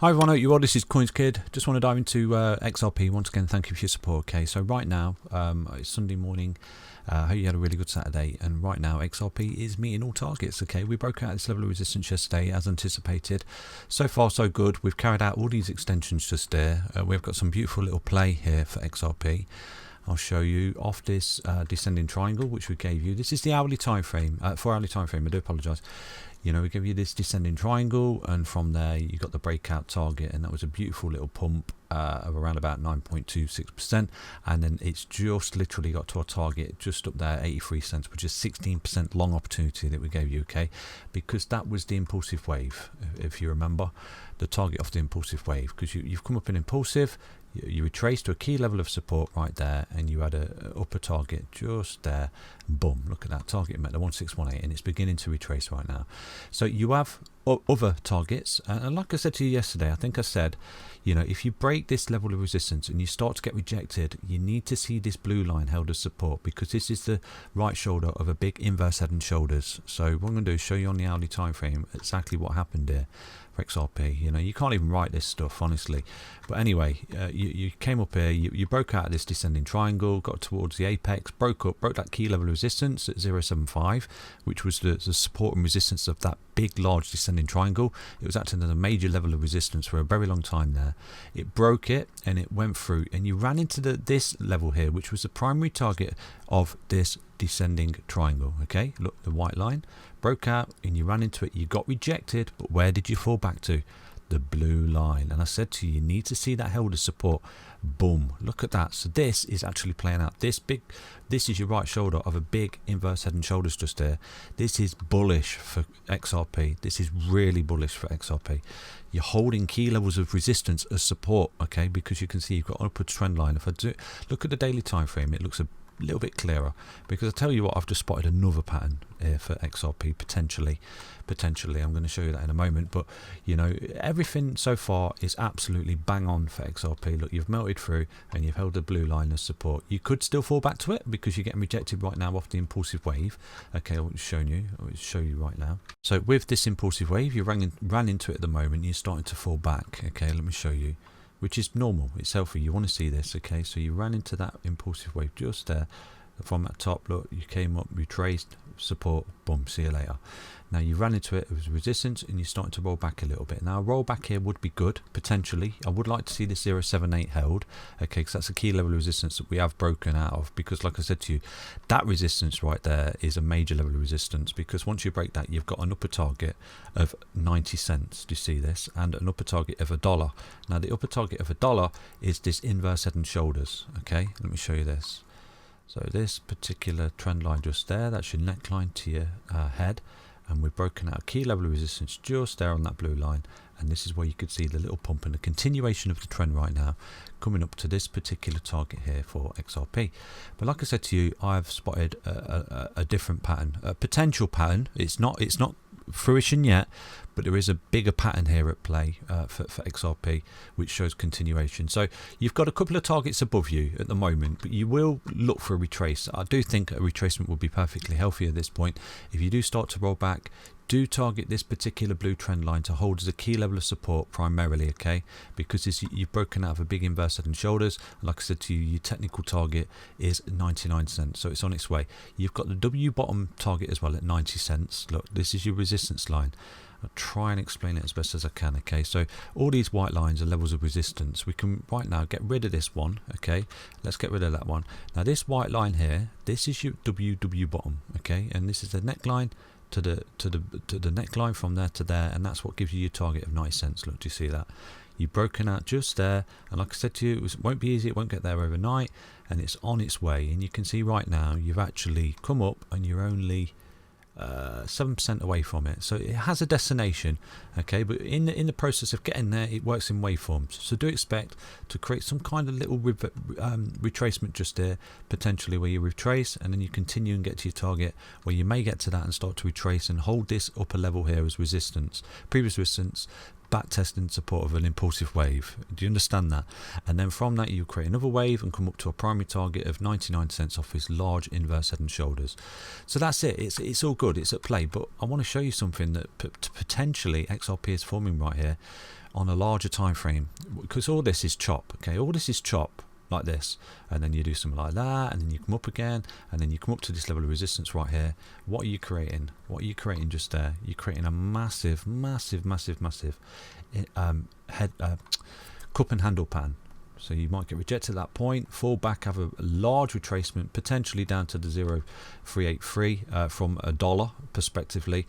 Hi everyone, I hope you are. This is CoinsKid. Just want to dive into XRP once again. Thank you for your support. Okay, so right now it's Sunday morning. I hope you had a really good Saturday. And right now XRP is meeting all targets. Okay, we broke out this level of resistance yesterday as anticipated. So far so good. We've carried out all these extensions just there. We've got some beautiful little play here for XRP. I'll show you off this descending triangle which we gave you. This is the hourly time frame, 4 hourly time frame. I do apologise. You know, we give you this descending triangle, and from there you got the breakout target, and that was a beautiful little pump of around about 9.26%, and then it's just literally got to our target just up there, 83 cents, which is 16% long opportunity that we gave you. Okay, because that was the impulsive wave, if you remember, the target of the impulsive wave, because you've come up in impulsive. You retraced to a key level of support right there, and you had a upper target just there. Boom, look at that target met the 1618, and it's beginning to retrace right now. So you have other targets, and like I said to you yesterday, I think I said, you know, if you break this level of resistance and you start to get rejected, you need to see this blue line held as support, because this is the right shoulder of a big inverse head and shoulders. So what I'm going to do is show you on the hourly time frame exactly what happened here for XRP. You know, you can't even write this stuff honestly, but anyway, you came up here, you broke out this descending triangle, got towards the apex, broke that key level of resistance at 0.75, which was the support and resistance of that big large descending triangle. It was acting as a major level of resistance for a very long time there. It broke it and it went through, and you ran into this level here, which was the primary target of this descending triangle. Okay, look, the white line broke out and you ran into it, you got rejected, but where did you fall back to? The blue line. And I said to you, you need to see that held as support. Boom, look at that. So this is actually playing out. This is your right shoulder of a big inverse head and shoulders just there. This is bullish for XRP. This is really bullish for XRP. You're holding key levels of resistance as support, okay, because you can see you've got an upward trend line. If I do look at the daily time frame, it looks a little bit clearer, because I tell you what, I've just spotted another pattern here for XRP potentially. I'm going to show you that in a moment, but you know, everything so far is absolutely bang on for XRP. Look, you've melted through and you've held the blue line as support. You could still fall back to it because you're getting rejected right now off the impulsive wave. Okay, I'll show you right now. So with this impulsive wave, you ran into it at the moment, you're starting to fall back. Okay, let me show you, which is normal, it's healthy, you want to see this. Okay, so you ran into that impulsive wave just there from that top. Look, you came up, retraced, support, boom, see you later. Now you ran into it, it was resistance, and you're starting to roll back a little bit. Now a roll back here would be good, potentially. I would like to see this 0.78 held, okay, because that's a key level of resistance that we have broken out of, because like I said to you, that resistance right there is a major level of resistance, because once you break that, you've got an upper target of 90 cents, do you see this, and an upper target of $1. Now the upper target of $1 is this inverse head and shoulders. Okay, let me show you this. So this particular trend line just there, that's your neckline to your head, and we've broken out a key level of resistance just there on that blue line, and this is where you could see the little pump and the continuation of the trend right now coming up to this particular target here for XRP. But like I said to you, I've spotted a different pattern, a potential pattern. It's not fruition yet, but there is a bigger pattern here at play for XRP, which shows continuation. So you've got a couple of targets above you at the moment, but you will look for a retrace. I do think a retracement would be perfectly healthy at this point. If you do start to roll back, do target this particular blue trend line to hold as a key level of support primarily, okay, because you've broken out of a big inverse head and shoulders, and like I said to you, your technical target is 99 cents, so it's on its way. You've got the W bottom target as well at 90 cents. Look, this is your resistance line. I'll try and explain it as best as I can. Okay, so all these white lines are levels of resistance. We can right now get rid of this one. Okay, let's get rid of that one. Now this white line here, this is your W bottom, okay, and this is the neckline to the neckline from there to there, and that's what gives you your target of 90 cents. Look, do you see that? You've broken out just there, and like I said to you, it won't be easy, it won't get there overnight, and it's on its way. And you can see right now you've actually come up and you're only 7% away from it, so it has a destination, okay, but in the process of getting there, it works in waveforms. So do expect to create some kind of little retracement just there, potentially, where you retrace and then you continue and get to your target, where you may get to that and start to retrace and hold this upper level here as resistance, previous resistance, back testing support of an impulsive wave. Do you understand that? And then from that you create another wave and come up to a primary target of 99 cents off his large inverse head and shoulders. So that's it. It's all good. It's at play. But I want to show you something that potentially XRP is forming right here on a larger time frame, because all this is chop. Okay, all this is chop like this, and then you do something like that, and then you come up again, and then you come up to this level of resistance right here. What are you creating? What are you creating just there? You're creating a massive head cup and handle pattern. So you might get rejected at that point, fall back, have a large retracement, potentially down to the 0.383 from $1 perspectively.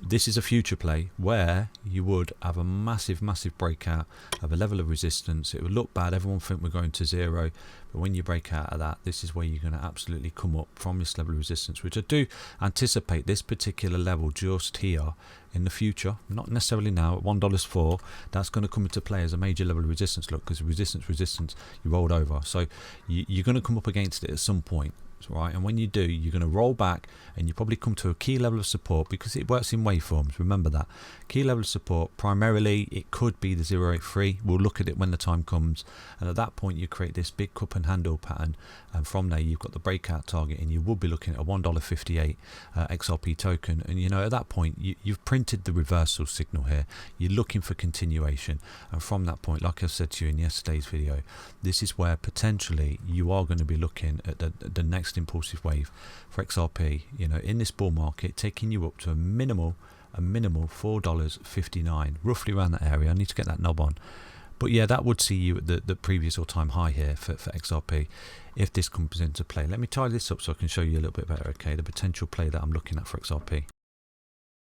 This is a future play where you would have a massive breakout of a level of resistance. It would look bad. Everyone think we're going to zero, but when you break out of that, this is where you're going to absolutely come up from this level of resistance, which I do anticipate this particular level just here in the future, not necessarily now at $1.04. That's going to come into play as a major level of resistance. Look, because resistance, you rolled over, so you're going to come up against it at some point. Right, and when you do, you're going to roll back and you probably come to a key level of support, because it works in waveforms. Remember that key level of support, primarily it could be the 0.83. We'll look at it when the time comes, and at that point you create this big cup and handle pattern, and from there you've got the breakout target, and you will be looking at a $1.58 XRP token. And you know, at that point you've printed the reversal signal here. You're looking for continuation, and from that point, like I said to you in yesterday's video, this is where potentially you are going to be looking at the next impulsive wave for XRP, you know, in this bull market, taking you up to a minimal $4.59, roughly around that area. I need to get that knob on, but yeah, that would see you at the previous all-time high here for XRP if this comes into play. Let me tie this up so I can show you a little bit better. Okay, the potential play that I'm looking at for XRP.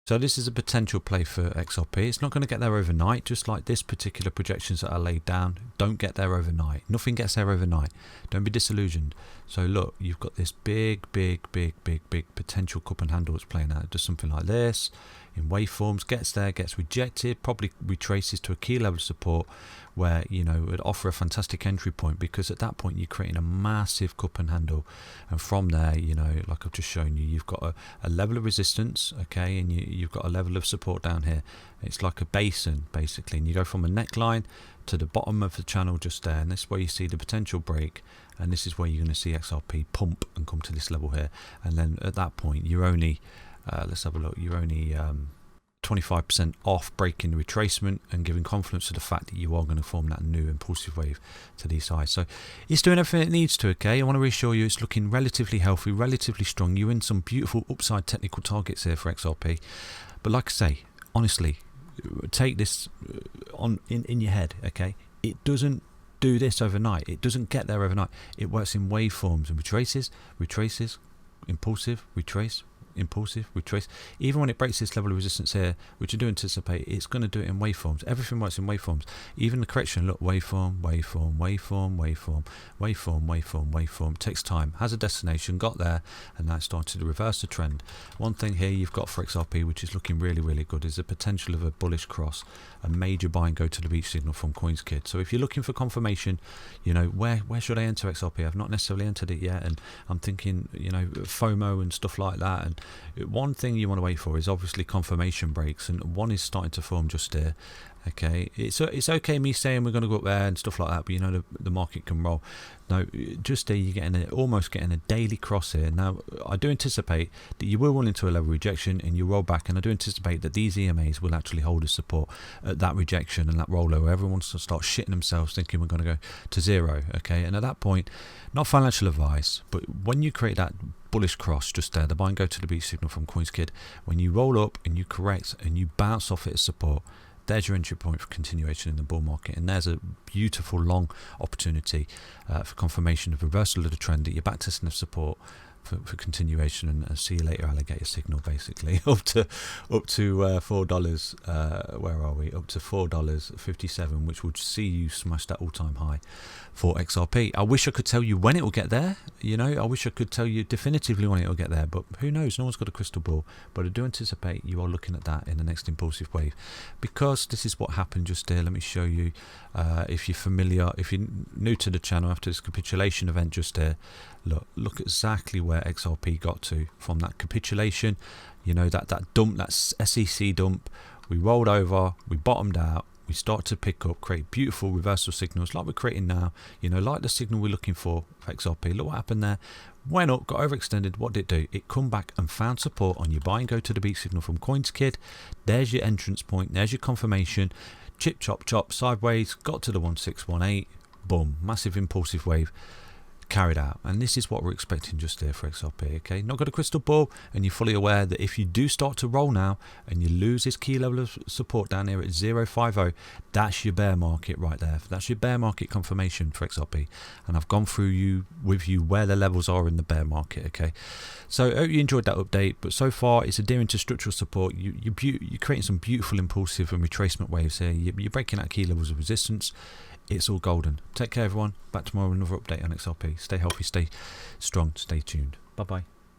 So this is a potential play for XRP. It's not going to get there overnight, just like this particular projections that I laid down don't get there overnight. Nothing gets there overnight. Don't be disillusioned. So look, you've got this big potential cup and handle that's playing out. It does something like this in waveforms, gets there, gets rejected, probably retraces to a key level of support where, you know, it would offer a fantastic entry point, because at that point you're creating a massive cup and handle, and from there, you know, like I've just shown you, you've got a level of resistance, okay, and you've got a level of support down here. It's like a basin basically, and you go from a neckline to the bottom of the channel just there, and this is where you see the potential break, and this is where you're going to see XRP pump and come to this level here. And then at that point you're only let's have a look, you're only 25% off breaking the retracement and giving confidence to the fact that you are going to form that new impulsive wave to these highs. So it's doing everything it needs to. Okay, I want to reassure you it's looking relatively healthy, relatively strong. You're in some beautiful upside technical targets here for XRP, but like I say, honestly, take this on in your head. Okay, it doesn't do this overnight. It doesn't get there overnight. It works in waveforms and retraces, impulsive, retrace, impulsive, retrace. Even when it breaks this level of resistance here, which I do anticipate, it's going to do it in waveforms. Everything works in waveforms. Even the correction, look, waveform, takes time, has a destination, got there, and now it's starting to reverse the trend. One thing here you've got for XRP, which is looking really good, is the potential of a bullish cross, a major buy and go to the beach signal from CoinsKid. So if you're looking for confirmation, you know, where should I enter XRP? I've not necessarily entered it yet, and I'm thinking, you know, FOMO and stuff like that. And one thing you want to wait for is obviously confirmation breaks, and one is starting to form just here. Okay, it's okay me saying we're going to go up there and stuff like that, but you know the market can roll. No, just there you're getting almost getting a daily cross here. Now I do anticipate that you will run into a level rejection and you roll back, and I do anticipate that these EMAs will actually hold as support at that rejection and that rollover. Everyone wants to start shitting themselves thinking we're going to go to zero. Okay, and at that point, not financial advice, but when you create that bullish cross just there, the buy and go to the beach signal from CoinsKid, when you roll up and you correct and you bounce off it as support, there's your entry point for continuation in the bull market, and there's a beautiful long opportunity for confirmation of reversal of the trend that you're back testing of support for continuation, and see you later alligator signal basically up to $4, where are we, up to $4.57, which would see you smash that all-time high for XRP. I wish I could tell you when it will get there, you know, I wish I could tell you definitively when it will get there, but who knows, no one's got a crystal ball. But I do anticipate you are looking at that in the next impulsive wave, because this is what happened just there. Let me show you, if you're familiar, if you're new to the channel, after this capitulation event just there, look exactly where XRP got to from that capitulation. You know, that dump, that SEC dump, we rolled over, we bottomed out, we start to pick up, create beautiful reversal signals like we're creating now, you know, like the signal we're looking for XRP. Look what happened there. Went up, got overextended. What did it do? It come back and found support on your buy and go to the beat signal from CoinsKid. There's your entrance point. There's your confirmation. Chip, chop, chop, sideways, got to the 1618. Boom, massive impulsive wave carried out, and this is what we're expecting just here for XRP. Okay, not got a crystal ball, and you're fully aware that if you do start to roll now and you lose this key level of support down here at 050, that's your bear market right there. That's your bear market confirmation for XRP, and I've gone through with you where the levels are in the bear market. Okay, so I hope you enjoyed that update, but so far it's adhering to structural support. You're creating some beautiful impulsive and retracement waves here. You're breaking out key levels of resistance. It's all golden. Take care, everyone. Back tomorrow with another update on XRP. Stay healthy, stay strong, stay tuned. Bye bye.